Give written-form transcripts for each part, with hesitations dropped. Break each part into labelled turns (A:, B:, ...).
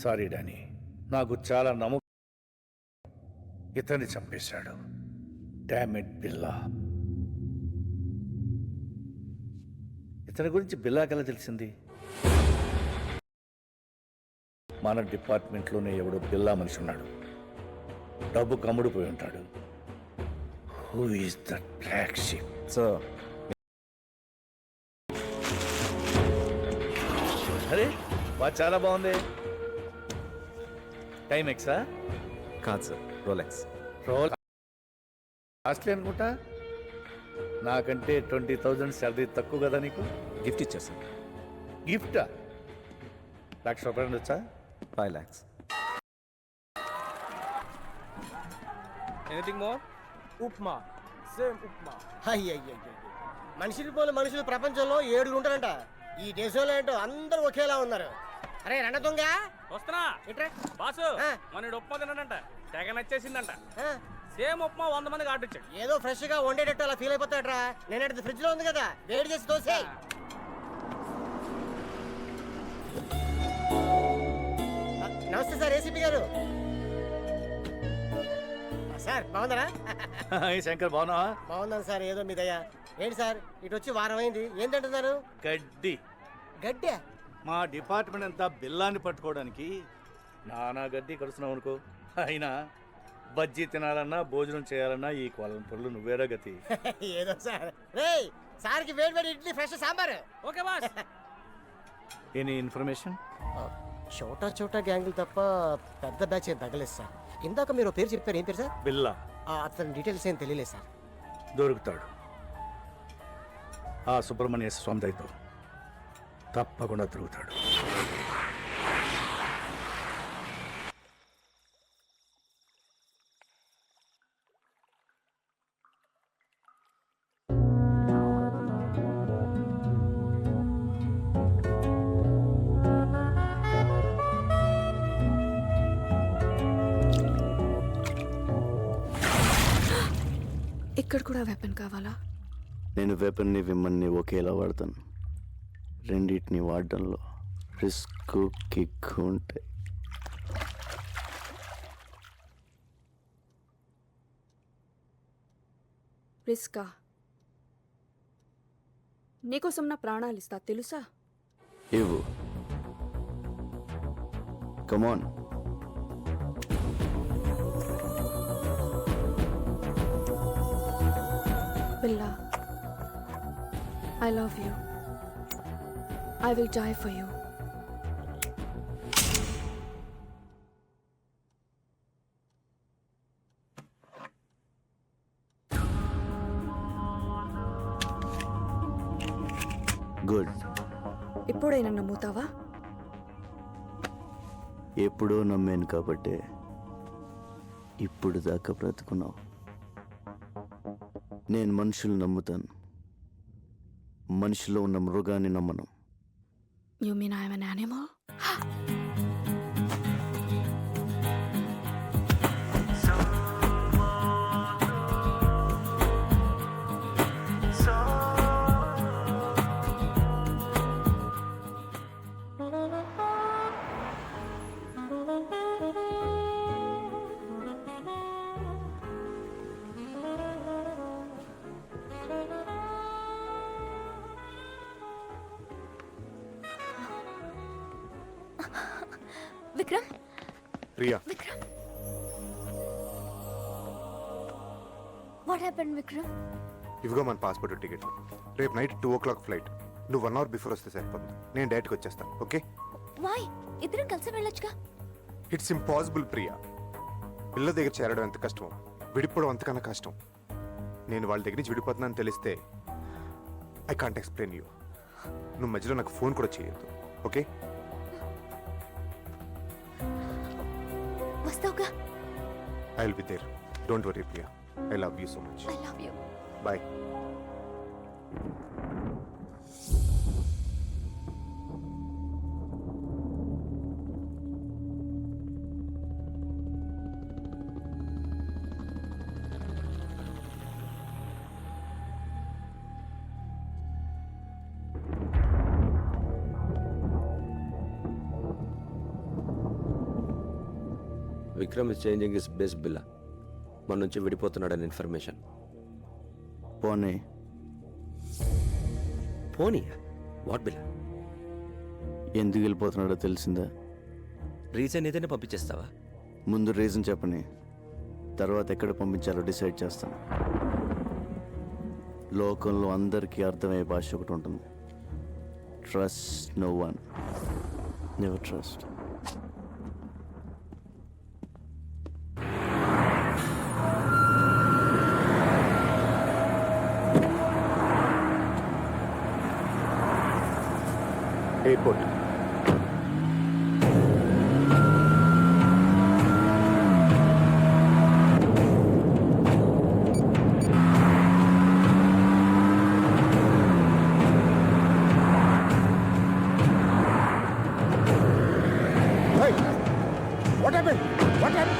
A: Sorry Danny, నాకు చాలా నమ్మకం. ఇతన్ని చంపేశాడు. డామిట్ బిల్లా. ఇతని గురించి బిల్లాకెలా తెలిసింది? మన డిపార్ట్మెంట్లోనే ఎవడో బిల్లా మనిషి ఉన్నాడు. డబ్బు కమ్ముడిపోయి ఉంటాడు. Who is that black sheep?
B: Sir,
A: అరే వా, చాలా బాగుంది. టైం ఎక్సా?
B: కాదు సార్, రోలెక్స్.
A: రోల్ కాస్ట్లీ అనుకుంటా. నాకంటే 20,000 శాలరీ తక్కువ కదా నీకు?
B: గిఫ్ట్ ఇచ్చేసాను.
A: గిఫ్టా? ₹1,00,000 వచ్చా?
B: 5 lakhs.
C: Anything more?
D: Upma, same upma. అయ్యయ్య, మనుషులు పోలు మనుషులు ప్రపంచంలో 7 ఉంటారంట. ఈ దేశంలో ఏంటో అందరూ ఒకేలా ఉన్నారు. అరే రండ దొంగ,
C: వస్తున్నా.
D: ఇట్రా.
C: బాసు మన ఉప్మా తిన్నాడంట, తెగ నచ్చేసిందంట. సేమ్ ఉప్మా 100 మందికి ఆర్డర్ ఇచ్చాడు.
D: ఏదో ఫ్రెష్ గా వండేటట్టు అలా ఫీల్ అయిపోతాడరా. నేను అడిగితే ఫ్రిడ్జ్ లో ఉంది కదా, వేడి చేసి దోసే. నమస్తే సార్, ఏసీపీ గారు. సార్ బాగుందరా?
A: శంకర్ బాగున్నావా?
D: బాగున్నాను సార్, ఏదో మీ దయ. ఏంటి సార్ ఇటు వచ్చి వారం అయింది, ఏం తింటున్నారు?
A: గడ్డి.
D: గడ్డే?
A: మా డిపార్ట్మెంట్ అంతా బిల్లాన్ని పట్టుకోవడానికి నానా గడ్డి కడుస్తున్నావు అనుకో. అయినా బజ్జీ తినాలన్నా భోజనం చేయాలన్నా ఈ కొలం పొరులు నువ్వేరా గతి.
D: ఏదో సార్. రేయ్, సార్కి వేడి వేడి idli, fresh sambar.
C: Okay boss.
A: Any information?
D: చోటా చోటా గ్యాంగులు తప్ప పెద్ద బ్యాచ్ ఏం తగ్గలేదు సార్. ఇందాక మీరు పేరు చెప్పారు, ఏం పేరు సార్?
A: బిల్లా.
D: అతని డీటెయిల్స్ ఏం తెలియలేదు సార్.
A: దొరుకుతాడు. ఆ సుబ్రహ్మణ్య స్వామి దయతో తప్పకుండా దొరుకుతాడు.
E: ఇక్కడ కూడా వెపన్ కావాలా?
F: నేను వెపన్ని విమ్మన్ని ఒకేలా వాడతాను. రెండింటిని వాడడంలో రిస్క్ కిక్ ఉంటాయి.
E: రిస్కా? నీకోసం నా ప్రాణాలు ఇస్తా, తెలుసా?
F: ఇవ్వు. కమాన్.
E: Billa, I love you. I will die for you.
F: Good.
E: ఇప్పుడైనా నమ్ముతావా?
F: ఎప్పుడో నమ్మాను కాబట్టే ఇప్పుడు దాకా బ్రతుకున్నావు. నేను మనుషులు నమ్ముతాను, మనిషిలో ఉన్న మృగాన్ని నమ్మను.
E: You mean I'm an animal?
G: Vikram,
H: Priya,
G: Vikram, what happened Vikram?
H: ఇవిగో మన పాస్పోర్ట్ టికెట్. రేపు నైట్ 2 o'clock ఫ్లైట్. నువ్వు 1 hour బిఫోర్ వస్తే సరిపోతుంది. నేను డైరెక్ట్గా వచ్చేస్తాను. ఓకే?
G: వై? ఇద్దరం కలిసి వెళ్ళొచ్చుగా.
H: It's impossible Priya. పిల్ల దగ్గర చేరడం ఎంత కష్టమో విడిపోవడం అంతకన్నా కష్టం. నేను వాళ్ళ దగ్గర నుంచి విడిపోతున్నాను తెలిస్తే ఐ కాంట్ ఎక్స్ప్లెయిన్ యూ. నువ్వు మధ్యలో నాకు ఫోన్ కూడా చేయొద్దు. ఓకే?
G: వస్తావుగా?
H: I will be there. Don't worry Priya. I love you so much.
G: I love you.
H: Bye.
I: Vikram is changing his base Billa మన నుంచి విడిపోతున్నాడని ఇన్ఫర్మేషన్.
F: పోనీ
I: పోనీ వాట్ బిల్లా?
F: ఎందుకు వెళ్ళిపోతున్నాడో తెలిసిందా?
I: రీజన్ ఏదైనా పంపించేస్తావా?
F: ముందు రీజన్ చెప్పని, తర్వాత ఎక్కడ పంపించాలో డిసైడ్ చేస్తాను. లోకంలో అందరికీ అర్థమయ్యే భాష ఒకటి ఉంటుంది. Trust no one, never trust.
H: Airport.
D: What happened? What happened?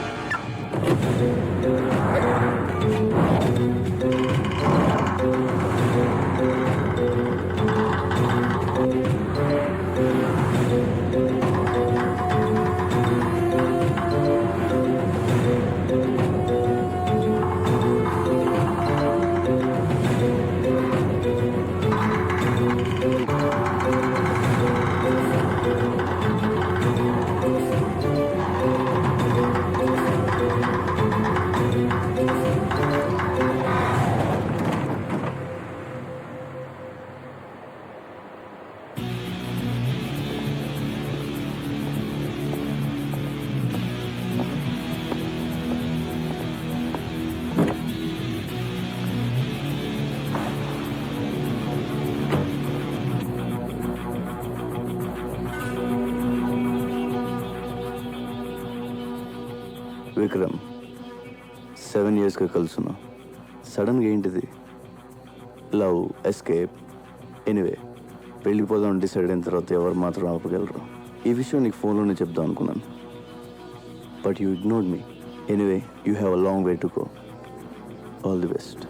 F: Vikram 7 yearsగా కలుసున్నా. సడన్గా ఏంటిది? లవ్, ఎస్కేప్, ఎనీవే వెళ్ళిపోదాం డిసైడ్ అయిన తర్వాత ఎవరు మాత్రం ఆపగలరు? ఈ విషయం నీకు ఫోన్లోనే చెప్దాం అనుకున్నాను, but you ignored me. Anyway you have a long way to go. All the best.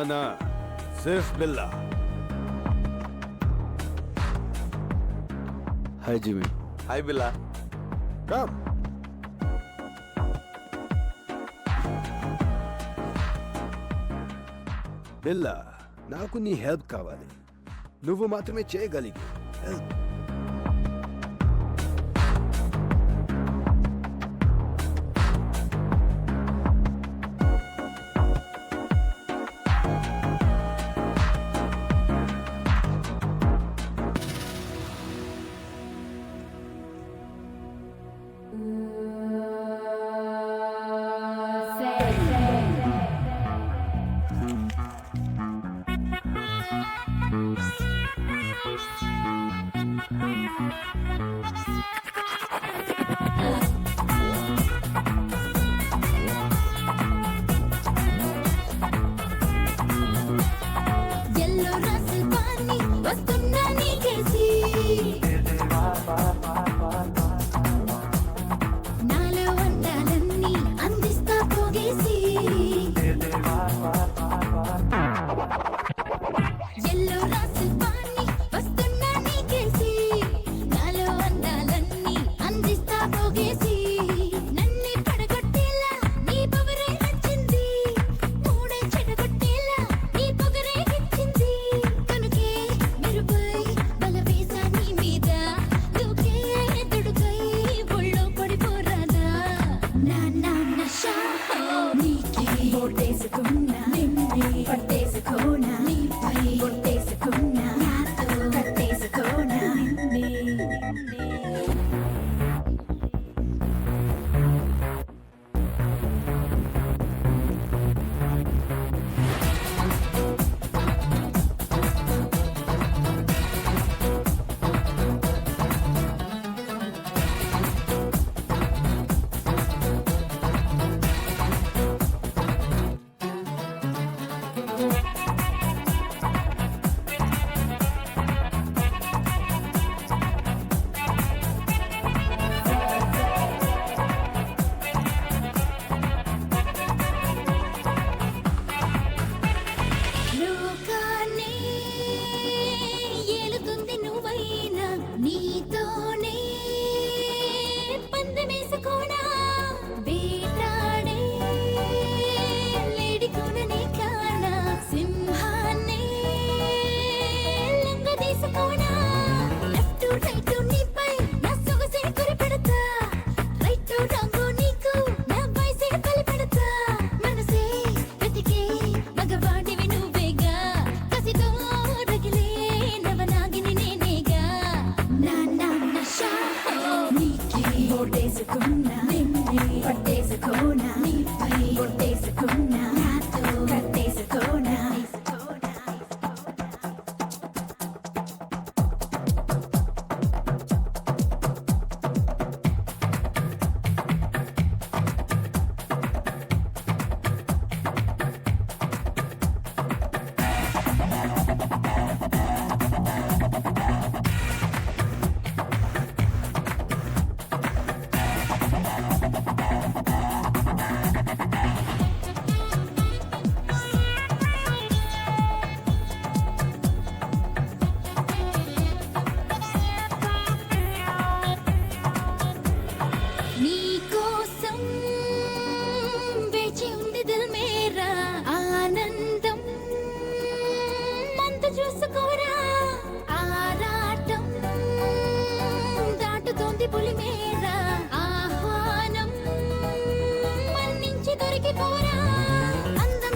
A: నా సిర్ఫ్ బిల్లా.
F: హాయ్ జిమి.
I: హాయ్ బిల్లా.
H: Come.
J: బిల్లా, నాకు నీ హెల్ప్ కావాలి. నువ్వు మాత్రమే చేయగలిగి హెల్ప్.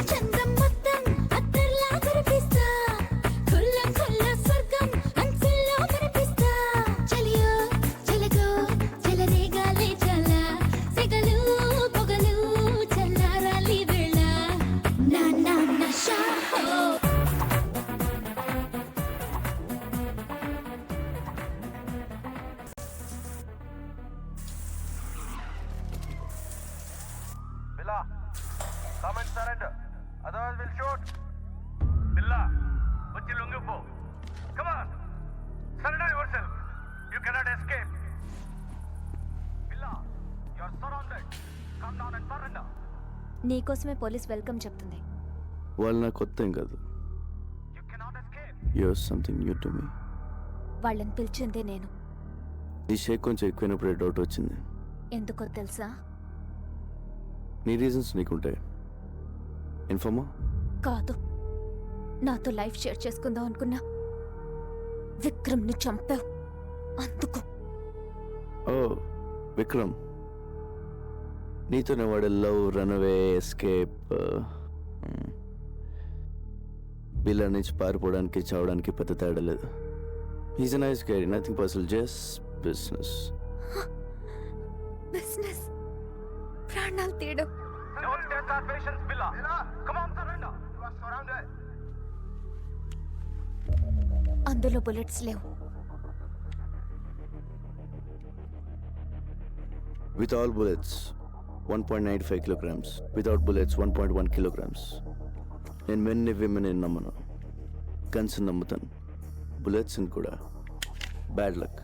G: చందం మొత్తం అత్తర్లా కురిపిస్తా ఖుల్ల ఖుల్ల స్వర్గం అంచుల్లో కనిపిస్తా చలియో చలగో చలరేగాలే చల సెగలు పొగలు చల్లారాలి వేళ నా నా నషా హో
A: Billa come and surrender otherwise will shoot Billa వచ్చి లొంగిపో come on surrender yourself you cannot escape Billa you are surrounded come down and surrender
G: నీకోసమే పోలీస్ వెల్కమ్ చెప్తుంది.
F: వాళ్ళు నాకు కొత్త ఏం కాదు.
A: You cannot escape
F: you are something new to me.
G: వాళ్ళని పిలిచిందే నేను.
F: ఈ షేక్ కొంచెం ఎక్కువైనప్పుడే డౌట్ వచ్చింది.
G: ఎందుకో తెలుసా?
F: నీ రీజన్స్ నీకుంటాయి. ఇన్ఫార్మా?
G: కాదు, నాతో లైఫ్ షేర్ చేసుకుందాం అనుకున్నా విక్రమ్ని చంపావు అందుకు.
F: ఓ విక్రమ్, నీతోనే వాడు లవ్, రన్అవే, ఎస్కేప్, బిల్లా నుంచి పారిపోవడానికి చావడానికి పెద్ద తేడా లేదు. He's a nice guy, nothing personal, just business.
G: Business ప్రాణాలు తీయడం.
A: డోంట్ టెస్ట్ అవర్ పేషెన్స్ Billa come on surrender you are surrounded
G: అందులో బుల్లెట్స్ లేవు.
F: With all bullets, 1.95 kilograms. Without bullets, 1.1 kilograms. నేను మెన్ని విమెన్ నమ్మను, గన్స్ నమ్ముతాను, బుల్లెట్స్ కూడా. బ్యాడ్ లక్,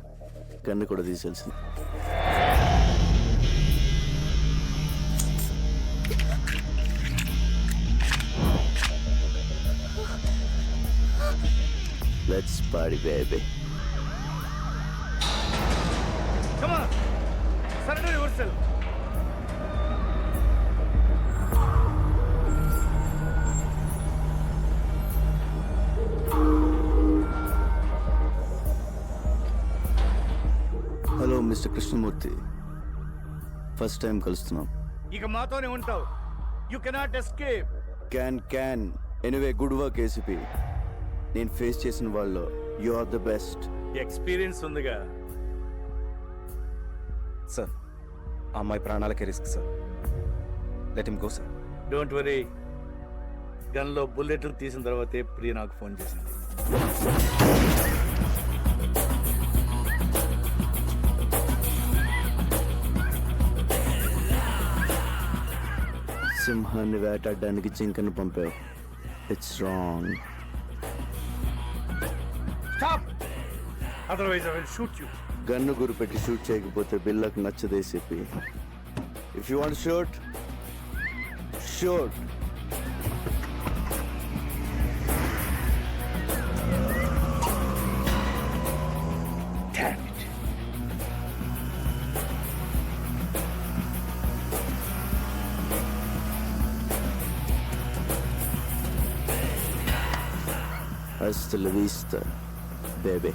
F: గన్ను కూడా తీసేయాల్సింది. Let's party, baby.
A: Come on, surrender yourself.
F: Hello mister Krishnamurthy, first time కలుస్తున్నాం.
A: ఇక మాతోనే ఉంటావు. You cannot escape.
F: Can anyway, good work ACP. నేను ఫేస్ చేసిన వాళ్ళు you are the best.
A: Experience ఉందిగా.
B: సార్, ఆ అమ్మాయి ప్రాణాలకే risk sir. Let him go sir.
A: Don't worry, గన్లో బుల్లెట్లు తీసిన తర్వాతే ప్రియ నాకు ఫోన్ చేసింది.
F: సింహాన్ని వేటాడడానికి జింకను పంపావు. It's wrong.
A: Stop, otherwise I will shoot you.
F: గన్ను గురిపెట్టి షూట్ చేయకపోతే బిల్లకు నచ్చదే చెప్పి. If you want shoot, shoot. Hasta la vista, baby.